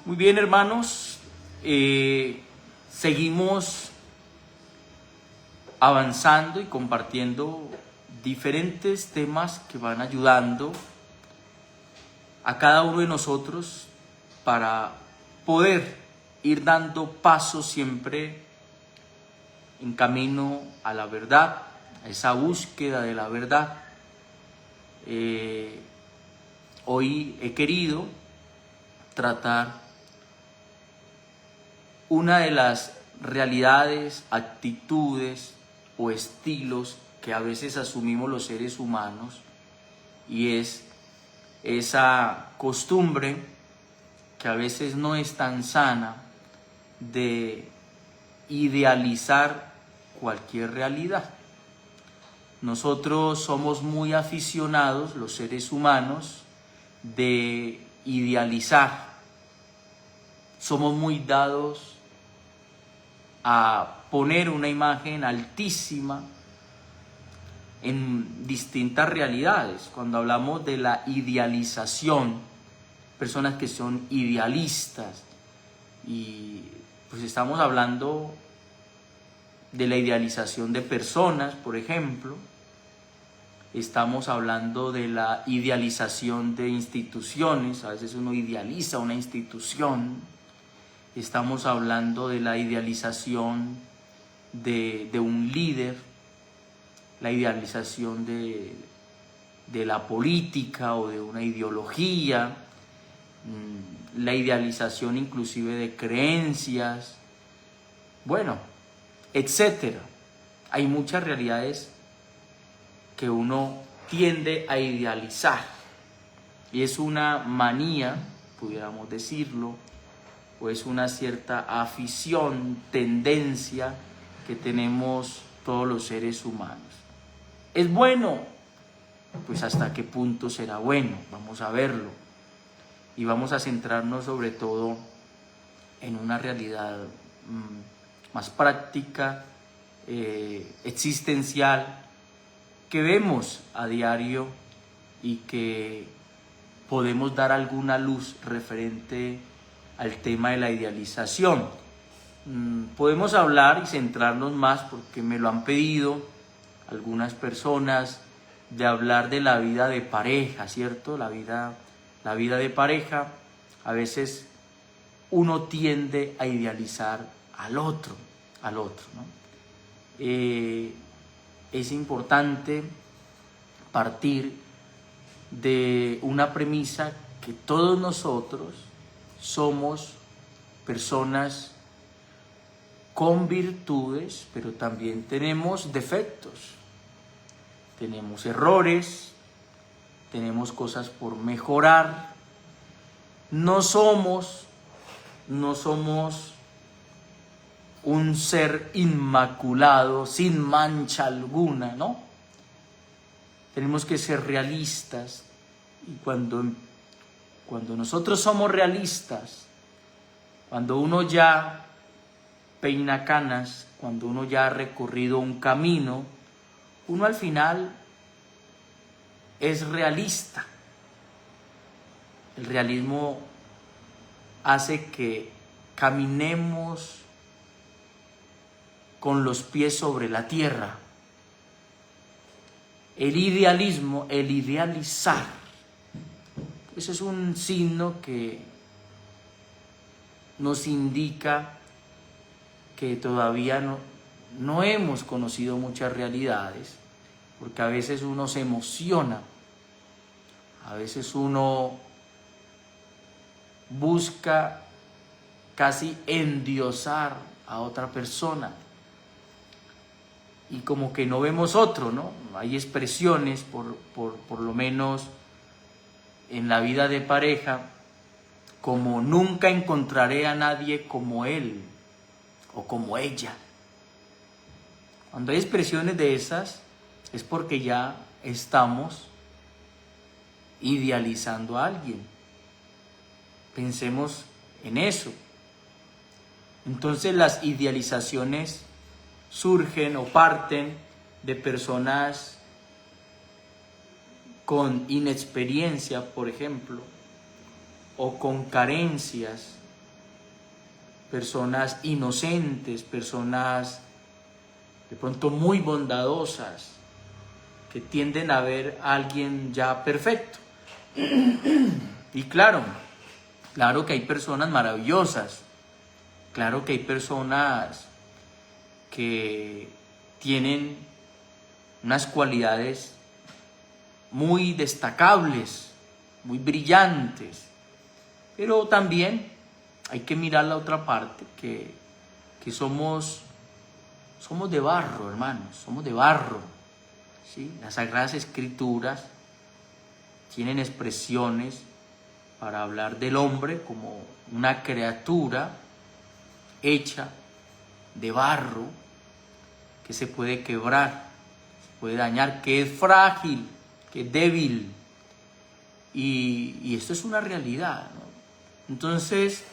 Muy bien, hermanos, seguimos avanzando y compartiendo diferentes temas que van ayudando a cada uno de nosotros para poder ir dando pasos siempre en camino a la verdad, a esa búsqueda de la verdad. Hoy he querido tratar una de las realidades, actitudes o estilos que a veces asumimos los seres humanos, y es esa costumbre que a veces no es tan sana de idealizar cualquier realidad. Nosotros somos muy aficionados, los seres humanos, de idealizar. Somos muy dados a poner una imagen altísima en distintas realidades. Cuando hablamos de la idealización, personas que son idealistas, y pues estamos hablando de la idealización de personas, por ejemplo. Estamos hablando de la idealización de instituciones. A veces uno idealiza una institución. Estamos hablando de la idealización de un líder, la idealización de la política o de una ideología, la idealización inclusive de creencias, bueno, etcétera. Hay muchas realidades que uno tiende a idealizar, y es una manía, pudiéramos decirlo, o es una cierta afición, tendencia que tenemos todos los seres humanos. ¿Es bueno? Pues hasta qué punto será bueno, vamos a verlo, y vamos a centrarnos sobre todo en una realidad más práctica, existencial, que vemos a diario y que podemos dar alguna luz referente al tema de la idealización. Podemos hablar y centrarnos más, porque me lo han pedido algunas personas, de hablar de la vida de pareja, ¿cierto? La vida de pareja. A veces uno tiende a idealizar al otro, ¿no? Es importante partir de una premisa, que todos nosotros somos personas con virtudes, pero también tenemos defectos, tenemos errores, tenemos cosas por mejorar. No somos un ser inmaculado, sin mancha alguna, ¿no? Tenemos que ser realistas, y cuando nosotros somos realistas, cuando uno ya peina canas, cuando uno ya ha recorrido un camino, uno al final es realista. El realismo hace que caminemos con los pies sobre la tierra. El idealismo, el idealizar, ese es un signo que nos indica que todavía no hemos conocido muchas realidades, porque a veces uno se emociona, a veces uno busca casi endiosar a otra persona, y como que no vemos otro, ¿no? Hay expresiones, por lo menos en la vida de pareja, como nunca encontraré a nadie como él o como ella. Cuando hay expresiones de esas, es porque ya estamos idealizando a alguien. Pensemos en eso. Entonces las idealizaciones surgen o parten de personas con inexperiencia, por ejemplo, o con carencias personas inocentes, personas de pronto muy bondadosas, que tienden a ver a alguien ya perfecto. Y claro que hay personas maravillosas, claro que hay personas que tienen unas cualidades muy destacables, muy brillantes, pero también hay que mirar la otra parte, que somos de barro, hermanos, somos de barro, ¿sí? Las Sagradas Escrituras tienen expresiones para hablar del hombre como una criatura hecha de barro, que se puede quebrar, se puede dañar, que es frágil, que es débil. Y esto es una realidad, ¿no? Entonces,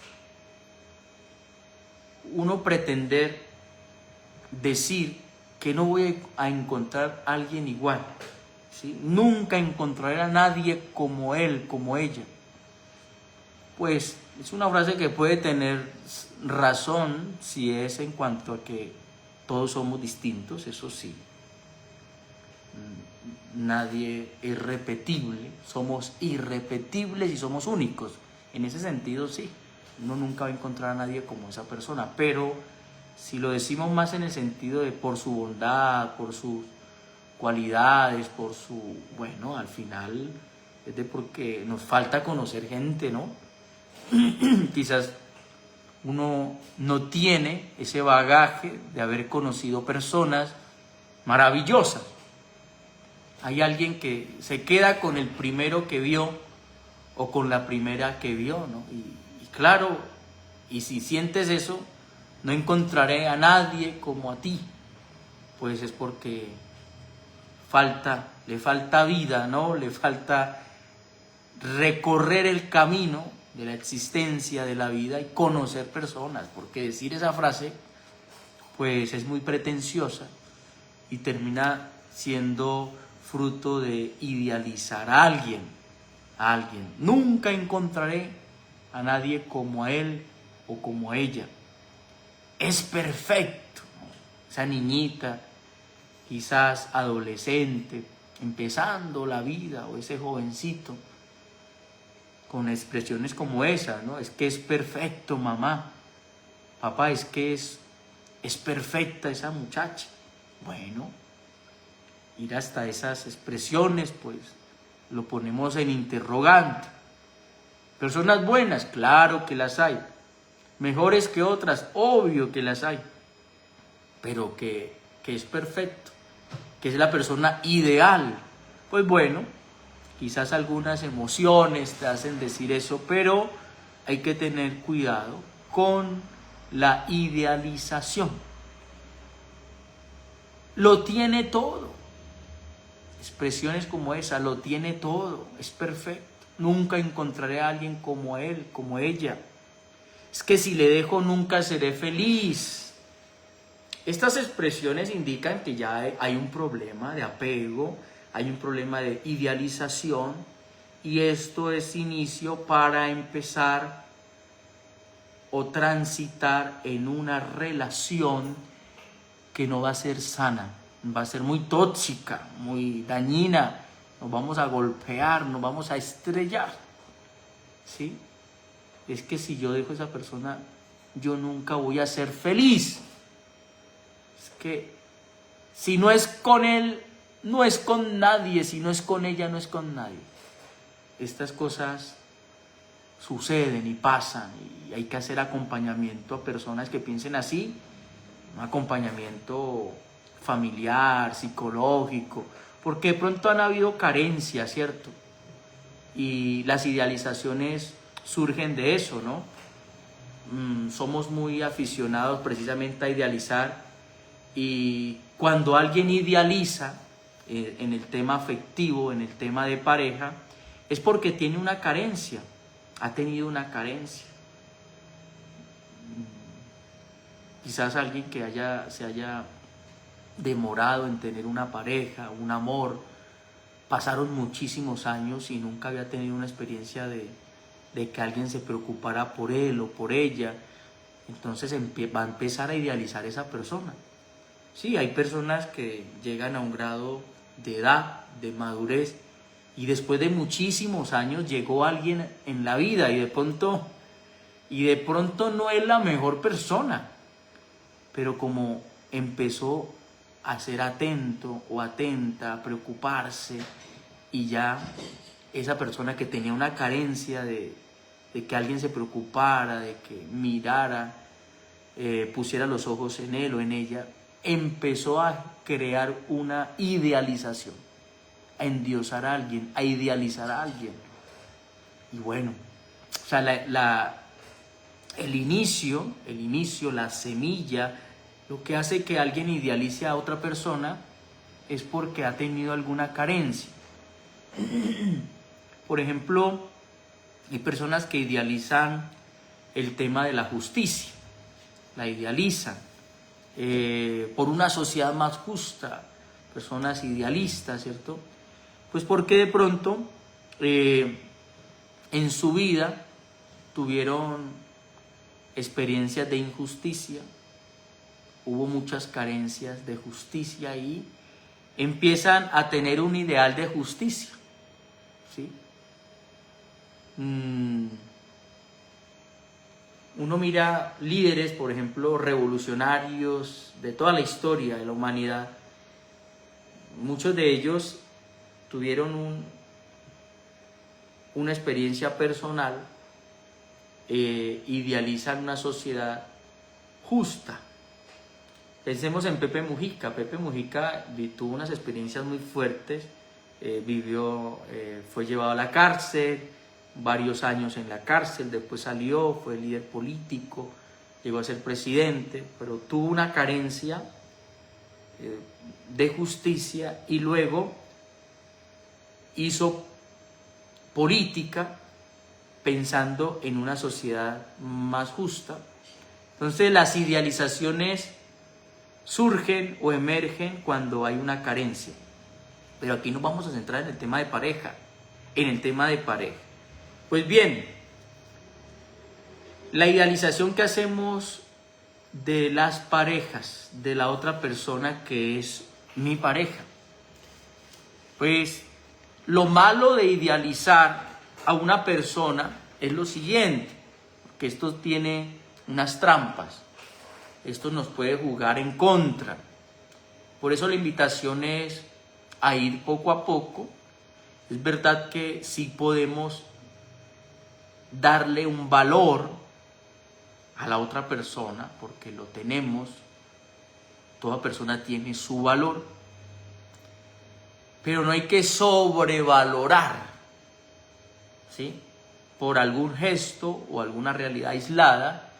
uno pretender decir que no voy a encontrar a alguien igual, ¿sí? Nunca encontraré a nadie como él, como ella. Pues es una frase que puede tener razón si es en cuanto a que todos somos distintos, eso sí. Nadie es repetible, somos irrepetibles y somos únicos. En ese sentido, sí, uno nunca va a encontrar a nadie como esa persona, pero si lo decimos más en el sentido de por su bondad, por sus cualidades, por su, bueno, al final es de porque nos falta conocer gente, ¿no? Quizás uno no tiene ese bagaje de haber conocido personas maravillosas. Hay alguien que se queda con el primero que vio o con la primera que vio, ¿no? Y claro, y si sientes eso, no encontraré a nadie como a ti, pues es porque le falta vida, ¿no? Le falta recorrer el camino de la existencia, de la vida, y conocer personas, porque decir esa frase pues es muy pretenciosa y termina siendo fruto de idealizar a alguien, Nunca encontraré a nadie como a él o como a ella. Es perfecto, ¿no? Esa niñita, quizás adolescente, empezando la vida, o ese jovencito, con expresiones como esa, ¿no? Es que es perfecto, mamá. Papá, es que es perfecta esa muchacha. Bueno, ir hasta esas expresiones, pues, lo ponemos en interrogante. Personas buenas, claro que las hay. Mejores que otras, obvio que las hay. Pero que es perfecto, que es la persona ideal. Pues bueno, quizás algunas emociones te hacen decir eso, pero hay que tener cuidado con la idealización. Lo tiene todo. Expresiones como esa, lo tiene todo, es perfecto. Nunca encontraré a alguien como él, como ella. Es que si le dejo nunca seré feliz. Estas expresiones indican que ya hay un problema de apego, hay un problema de idealización, y esto es inicio para empezar o transitar en una relación que no va a ser sana, va a ser muy tóxica, muy dañina, nos vamos a golpear, nos vamos a estrellar, ¿sí? Es que si yo dejo a esa persona, yo nunca voy a ser feliz. Es que si no es con él, no es con nadie, si no es con ella, no es con nadie. Estas cosas suceden y pasan, y hay que hacer acompañamiento a personas que piensen así, un acompañamiento familiar, psicológico, porque de pronto han habido carencias, ¿cierto? Y las idealizaciones surgen de eso, ¿no? Somos muy aficionados precisamente a idealizar, y cuando alguien idealiza en el tema afectivo, en el tema de pareja, es porque tiene una carencia, ha tenido una carencia. Quizás alguien que se haya demorado en tener una pareja, un amor, pasaron muchísimos años y nunca había tenido una experiencia de que alguien se preocupara por él o por ella, entonces va a empezar a idealizar a esa persona. Sí, hay personas que llegan a un grado de edad, de madurez, y después de muchísimos años llegó alguien en la vida y de pronto no es la mejor persona, pero como empezó a ser atento o atenta, a preocuparse, y ya esa persona que tenía una carencia de que alguien se preocupara, de que mirara, pusiera los ojos en él o en ella, empezó a crear una idealización, a endiosar a alguien, a idealizar a alguien. Y bueno, o sea, el inicio, la semilla, lo que hace que alguien idealice a otra persona es porque ha tenido alguna carencia. Por ejemplo, hay personas que idealizan el tema de la justicia, la idealizan por una sociedad más justa, personas idealistas, ¿cierto? Pues porque de pronto en su vida tuvieron experiencias de injusticia, hubo muchas carencias de justicia y empiezan a tener un ideal de justicia, ¿sí? Uno mira líderes, por ejemplo, revolucionarios de toda la historia de la humanidad. Muchos de ellos tuvieron una experiencia personal, idealizan una sociedad justa. Pensemos en Pepe Mujica. Pepe Mujica tuvo unas experiencias muy fuertes, fue llevado a la cárcel, varios años en la cárcel, después salió, fue líder político, llegó a ser presidente, pero tuvo una carencia de justicia y luego hizo política pensando en una sociedad más justa. Entonces las idealizaciones surgen o emergen cuando hay una carencia. Pero aquí nos vamos a centrar en el tema de pareja. Pues bien, la idealización que hacemos de las parejas, de la otra persona que es mi pareja. Pues lo malo de idealizar a una persona es lo siguiente, que esto tiene unas trampas. Esto nos puede jugar en contra. Por eso la invitación es a ir poco a poco. Es verdad que sí podemos darle un valor a la otra persona, porque lo tenemos. Toda persona tiene su valor. Pero no hay que sobrevalorar, ¿sí? Por algún gesto o alguna realidad aislada.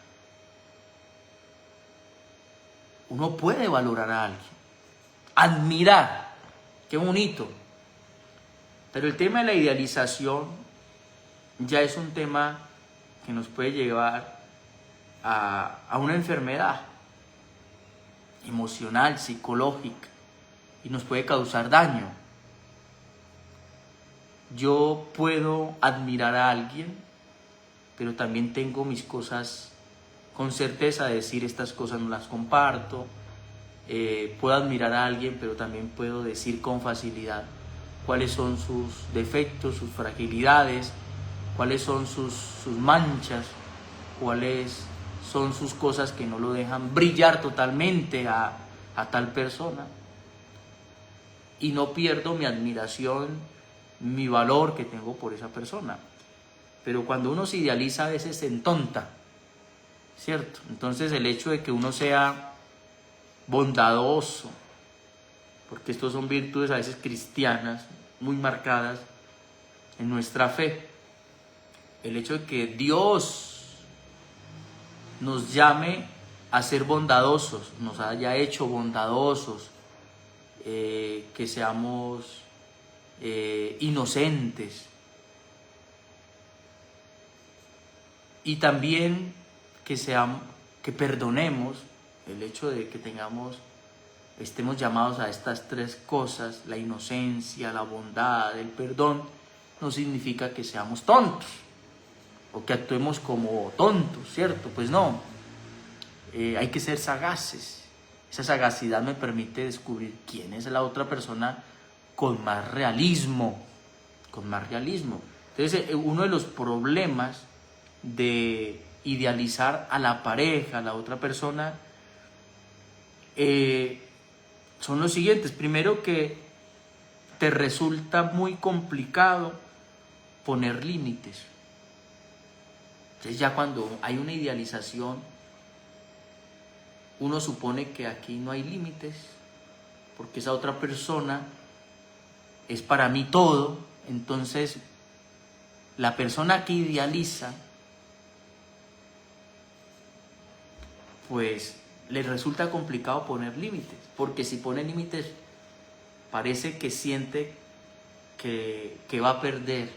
Uno puede valorar a alguien, admirar, qué bonito. Pero el tema de la idealización ya es un tema que nos puede llevar a una enfermedad emocional, psicológica, y nos puede causar daño. Yo puedo admirar a alguien, pero también tengo mis cosas con certeza de decir estas cosas no las comparto. Puedo admirar a alguien, pero también puedo decir con facilidad cuáles son sus defectos, sus fragilidades, cuáles son sus manchas, cuáles son sus cosas que no lo dejan brillar totalmente a tal persona. Y no pierdo mi admiración, mi valor que tengo por esa persona. Pero cuando uno se idealiza a veces se entonta, ¿cierto? Entonces el hecho de que uno sea bondadoso, porque estos son virtudes a veces cristianas, muy marcadas en nuestra fe. El hecho de que Dios nos llame a ser bondadosos, nos haya hecho bondadosos, que seamos inocentes. Y también que perdonemos, el hecho de que estemos llamados a estas tres cosas, la inocencia, la bondad, el perdón, no significa que seamos tontos o que actuemos como tontos, ¿cierto? Pues no. hay que ser sagaces. Esa sagacidad me permite descubrir quién es la otra persona con más realismo, con más realismo. Entonces, uno de los problemas de idealizar a la pareja, a la otra persona, son los siguientes. Primero, que te resulta muy complicado poner límites. Entonces ya cuando hay una idealización, uno supone que aquí no hay límites, porque esa otra persona es para mí todo. Entonces la persona que idealiza, pues le resulta complicado poner límites, porque si pone límites parece que siente que va a perder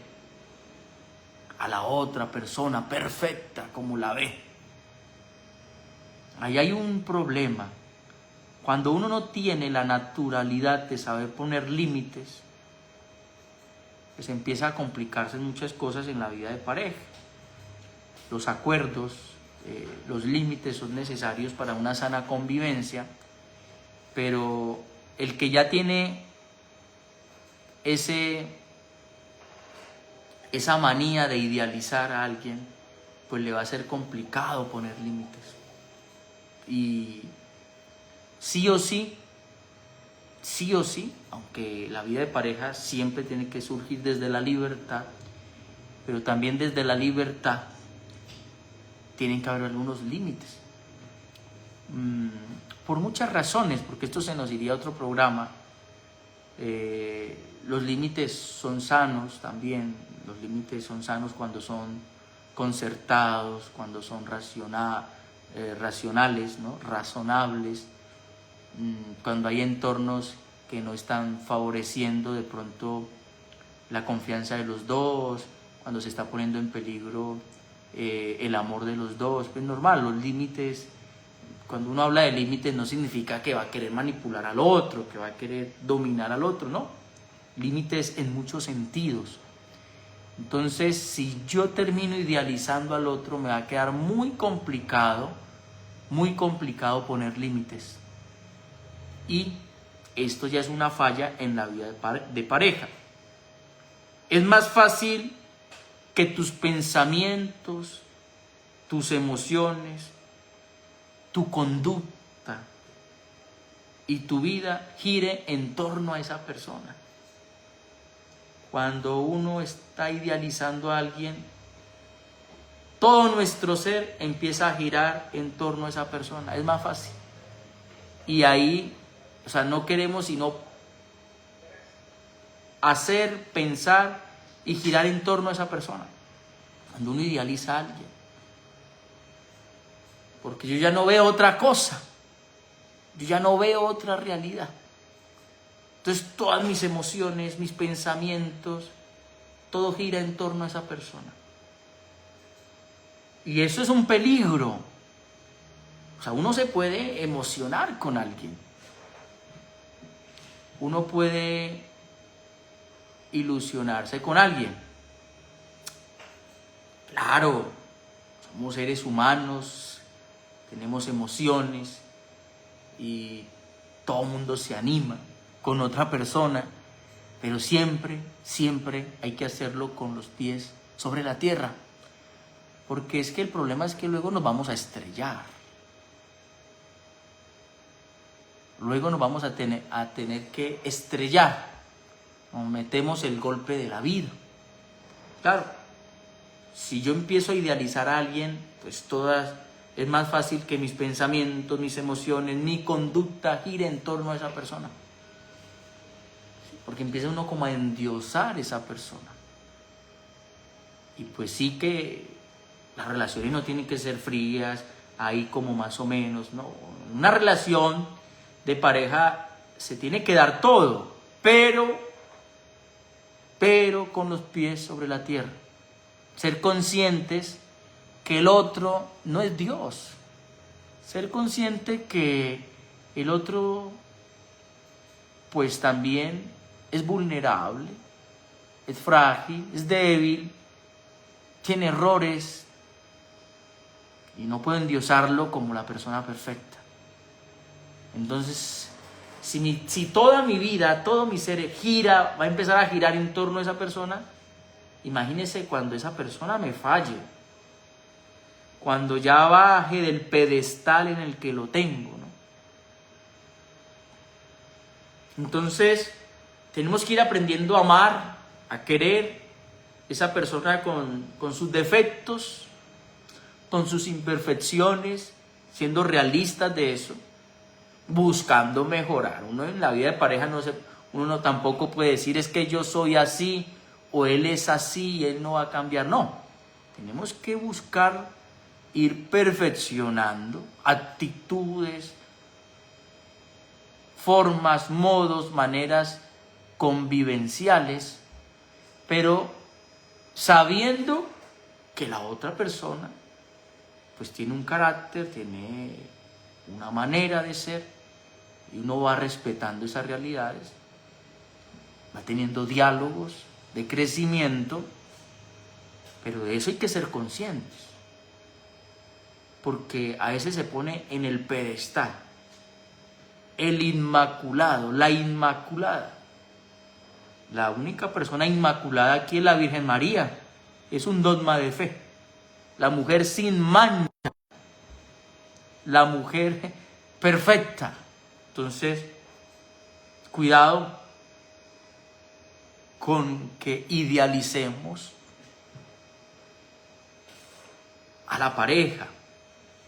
a la otra persona perfecta como la ve. Ahí hay un problema. Cuando uno no tiene la naturalidad de saber poner límites, pues empieza a complicarse muchas cosas en la vida de pareja. Los acuerdos, los límites son necesarios para una sana convivencia, pero el que ya tiene esa manía de idealizar a alguien, pues le va a ser complicado poner límites. Y sí o sí, aunque la vida de pareja siempre tiene que surgir desde la libertad, pero también desde la libertad tienen que haber algunos límites. Por muchas razones, porque esto se nos iría a otro programa. Los límites son sanos también. Los límites son sanos cuando son concertados, cuando son racionales, ¿no? Razonables, cuando hay entornos que no están favoreciendo de pronto la confianza de los dos, cuando se está poniendo en peligro el amor de los dos. Pues normal, los límites, cuando uno habla de límites no significa que va a querer manipular al otro, que va a querer dominar al otro, no. Límites en muchos sentidos. Entonces, si yo termino idealizando al otro, me va a quedar muy complicado poner límites. Y esto ya es una falla en la vida de pareja. Es más fácil que tus pensamientos, tus emociones, tu conducta y tu vida gire en torno a esa persona. Cuando uno está idealizando a alguien, todo nuestro ser empieza a girar en torno a esa persona. Es más fácil. Y ahí, no queremos sino hacer, pensar y girar en torno a esa persona. Cuando uno idealiza a alguien. Porque yo ya no veo otra cosa. Yo ya no veo otra realidad. Entonces todas mis emociones, mis pensamientos, todo gira en torno a esa persona. Y eso es un peligro. Uno se puede emocionar con alguien. Uno puede ilusionarse con alguien. Claro, somos seres humanos, tenemos emociones y todo el mundo se anima con otra persona, pero siempre hay que hacerlo con los pies sobre la tierra, porque es que el problema es que luego nos vamos a estrellar, luego nos vamos a tener que estrellar, nos metemos el golpe de la vida. Claro, si yo empiezo a idealizar a alguien, pues es más fácil que mis pensamientos, mis emociones, mi conducta gire en torno a esa persona. Porque empieza uno como a endiosar a esa persona. Y pues sí que las relaciones no tienen que ser frías, ahí como más o menos, ¿no? Una relación de pareja se tiene que dar todo, pero con los pies sobre la tierra. Ser conscientes que el otro no es Dios. Ser consciente que el otro pues también es vulnerable, es frágil, es débil, tiene errores, y no puedo endiosarlo como la persona perfecta. Entonces, si toda mi vida, todo mi ser gira, va a empezar a girar en torno a esa persona, imagínese cuando esa persona me falle, cuando ya baje del pedestal en el que lo tengo, ¿no? Entonces, tenemos que ir aprendiendo a amar, a querer esa persona con sus defectos, con sus imperfecciones, siendo realistas de eso, buscando mejorar. Uno en la vida de pareja uno tampoco puede decir es que yo soy así o él es así y él no va a cambiar. No, tenemos que buscar ir perfeccionando actitudes, formas, modos, maneras convivenciales, pero sabiendo que la otra persona pues tiene un carácter, tiene una manera de ser, y uno va respetando esas realidades, va teniendo diálogos de crecimiento, pero de eso hay que ser conscientes, porque a veces se pone en el pedestal el inmaculado, la inmaculada. La única persona inmaculada aquí es la Virgen María, es un dogma de fe. La mujer sin mancha, la mujer perfecta. Entonces, cuidado con que idealicemos a la pareja,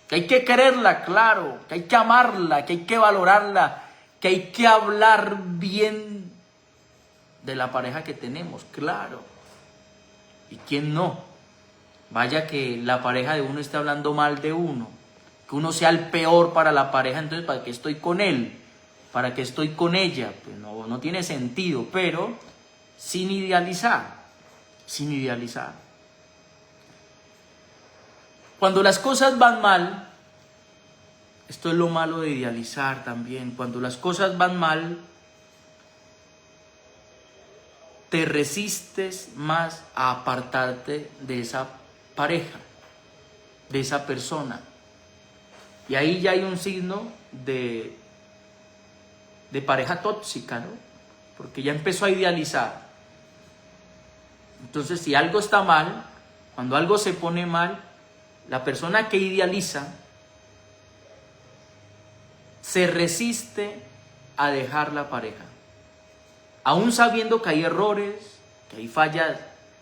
que hay que quererla, claro, que hay que amarla, que hay que valorarla, que hay que hablar bien de la pareja que tenemos, claro. ¿Y quién no? Vaya que la pareja de uno esté hablando mal de uno, que uno sea el peor para la pareja, entonces ¿para qué estoy con él? ¿Para qué estoy con ella? Pues no tiene sentido, pero sin idealizar, sin idealizar. Cuando las cosas van mal, esto es lo malo de idealizar también, cuando las cosas van mal, te resistes más a apartarte de esa pareja, de esa persona. Y ahí ya hay un signo de pareja tóxica, ¿no? Porque ya empezó a idealizar. Entonces, si algo está mal, cuando algo se pone mal, la persona que idealiza se resiste a dejar la pareja. Aún sabiendo que hay errores, que hay fallas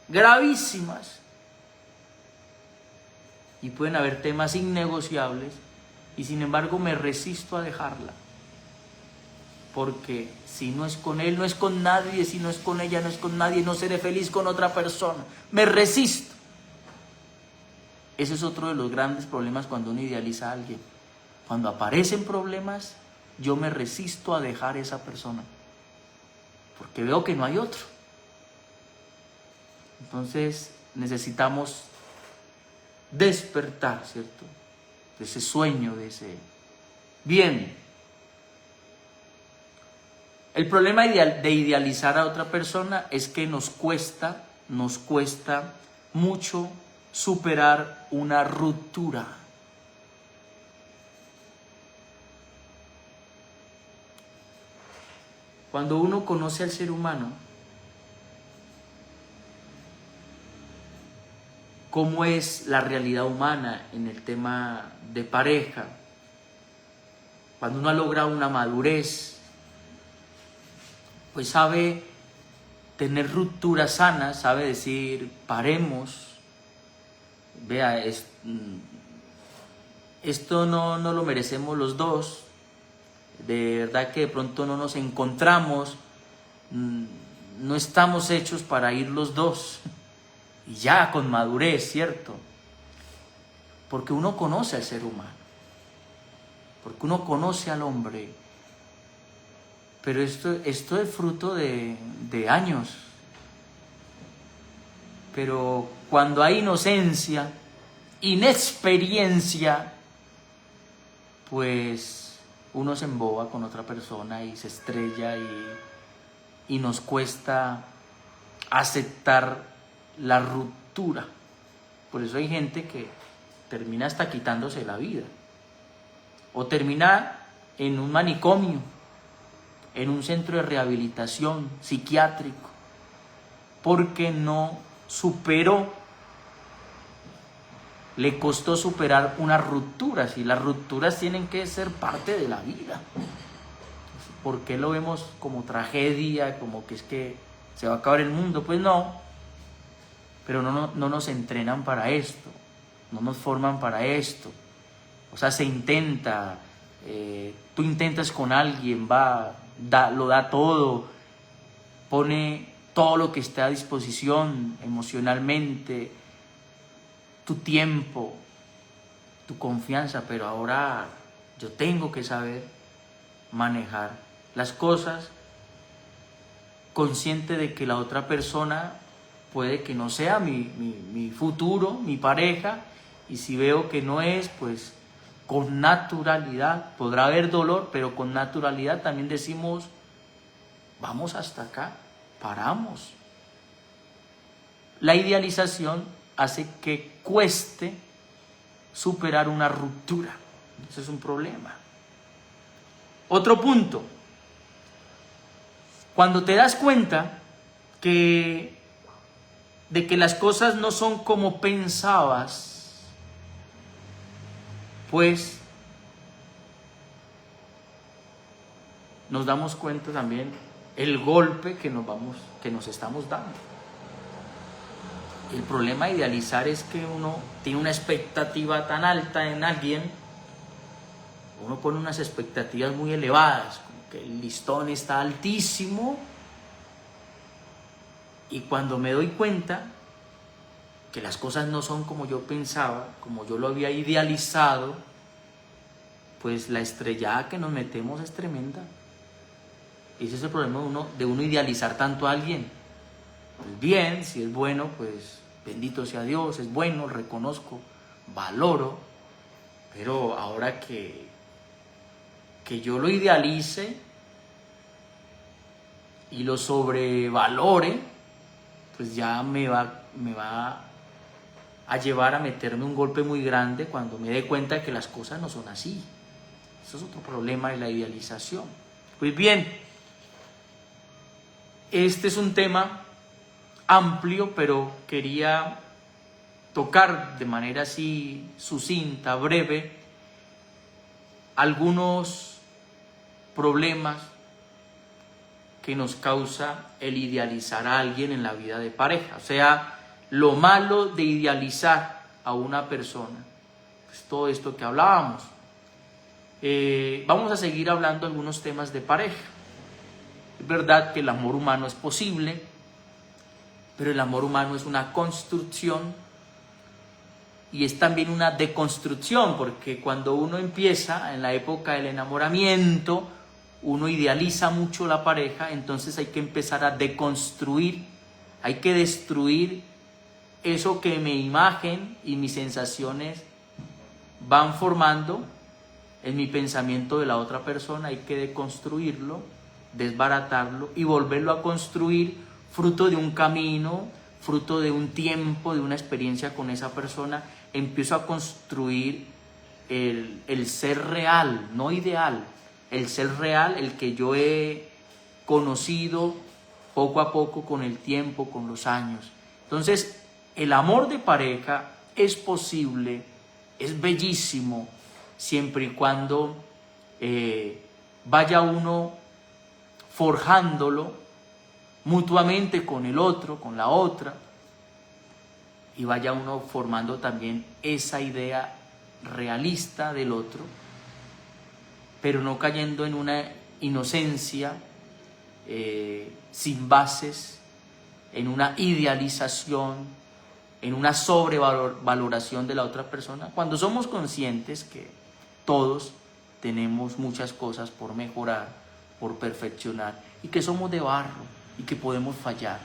gravísimas, y pueden haber temas innegociables, y sin embargo me resisto a dejarla. Porque si no es con él, no es con nadie, si no es con ella, no es con nadie, no seré feliz con otra persona. Me resisto. Ese es otro de los grandes problemas cuando uno idealiza a alguien. Cuando aparecen problemas, yo me resisto a dejar esa persona, porque veo que no hay otro. Entonces necesitamos despertar, ¿cierto? De ese sueño, de ese bien. El problema de idealizar a otra persona es que nos cuesta mucho superar una ruptura. Cuando uno conoce al ser humano, cómo es la realidad humana en el tema de pareja, cuando uno ha logrado una madurez, pues sabe tener rupturas sanas, sabe decir, paremos, vea, esto no lo merecemos los dos, de verdad que de pronto no nos encontramos, no estamos hechos para ir los dos, y ya con madurez, ¿cierto? Porque uno conoce al ser humano, porque uno conoce al hombre, pero esto es fruto de años. Pero cuando hay inocencia, inexperiencia, pues uno se emboba con otra persona y se estrella y nos cuesta aceptar la ruptura. Por eso hay gente termina hasta quitándose la vida. O termina en un manicomio, en un centro de rehabilitación psiquiátrico, porque no superó, le costó superar unas rupturas, y las rupturas tienen que ser parte de la vida. ¿Por qué lo vemos como tragedia, como que es que se va a acabar el mundo? Pues no, pero no nos entrenan para esto, no nos forman para esto. O sea, se intenta, tú intentas con alguien, lo da todo, pone todo lo que esté a disposición emocionalmente, tu tiempo, tu confianza, pero ahora yo tengo que saber manejar las cosas, consciente de que la otra persona puede que no sea mi futuro, mi pareja, y si veo que no es, pues con naturalidad, podrá haber dolor, pero con naturalidad también decimos, vamos hasta acá, paramos. La idealización hace que cueste superar una ruptura. Ese es un problema. Otro punto. Cuando te das cuenta de que las cosas no son como pensabas, pues nos damos cuenta también el golpe que nos estamos dando. El problema de idealizar es que uno tiene una expectativa tan alta en alguien, uno pone unas expectativas muy elevadas, como que el listón está altísimo, y cuando me doy cuenta que las cosas no son como yo pensaba, como yo lo había idealizado, pues la estrellada que nos metemos es tremenda. Ese es el problema de uno idealizar tanto a alguien. Pues bien, si es bueno, pues bendito sea Dios, es bueno, reconozco, valoro, pero ahora que yo lo idealice y lo sobrevalore, pues ya me va a llevar a meterme un golpe muy grande cuando me dé cuenta de que las cosas no son así. Eso es otro problema de la idealización. Pues bien, este es un tema amplio, pero quería tocar de manera así sucinta, breve, algunos problemas que nos causa el idealizar a alguien en la vida de pareja. O sea, lo malo de idealizar a una persona. Pues todo esto que hablábamos. Vamos a seguir hablando de algunos temas de pareja. Es verdad que el amor humano es posible, pero el amor humano es una construcción y es también una deconstrucción, porque cuando uno empieza en la época del enamoramiento, uno idealiza mucho la pareja, entonces hay que empezar a deconstruir, hay que destruir eso que mi imagen y mis sensaciones van formando en mi pensamiento de la otra persona. Hay que deconstruirlo, desbaratarlo y volverlo a construir fruto de un camino, fruto de un tiempo, de una experiencia con esa persona. Empiezo a construir el ser real, no ideal, el ser real, el que yo he conocido poco a poco con el tiempo, con los años. Entonces, el amor de pareja es posible, es bellísimo, siempre y cuando vaya uno forjándolo mutuamente con el otro, con la otra, y vaya uno formando también esa idea realista del otro, pero no cayendo en una inocencia sin bases, en una idealización, en una sobrevaloración de la otra persona, cuando somos conscientes que todos tenemos muchas cosas por mejorar, por perfeccionar, y que somos de barro y que podemos fallar.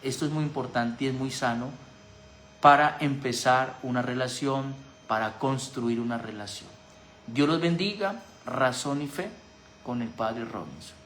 Esto es muy importante y es muy sano para empezar una relación, para construir una relación. Dios los bendiga. Razón y Fe con el Padre Robinson.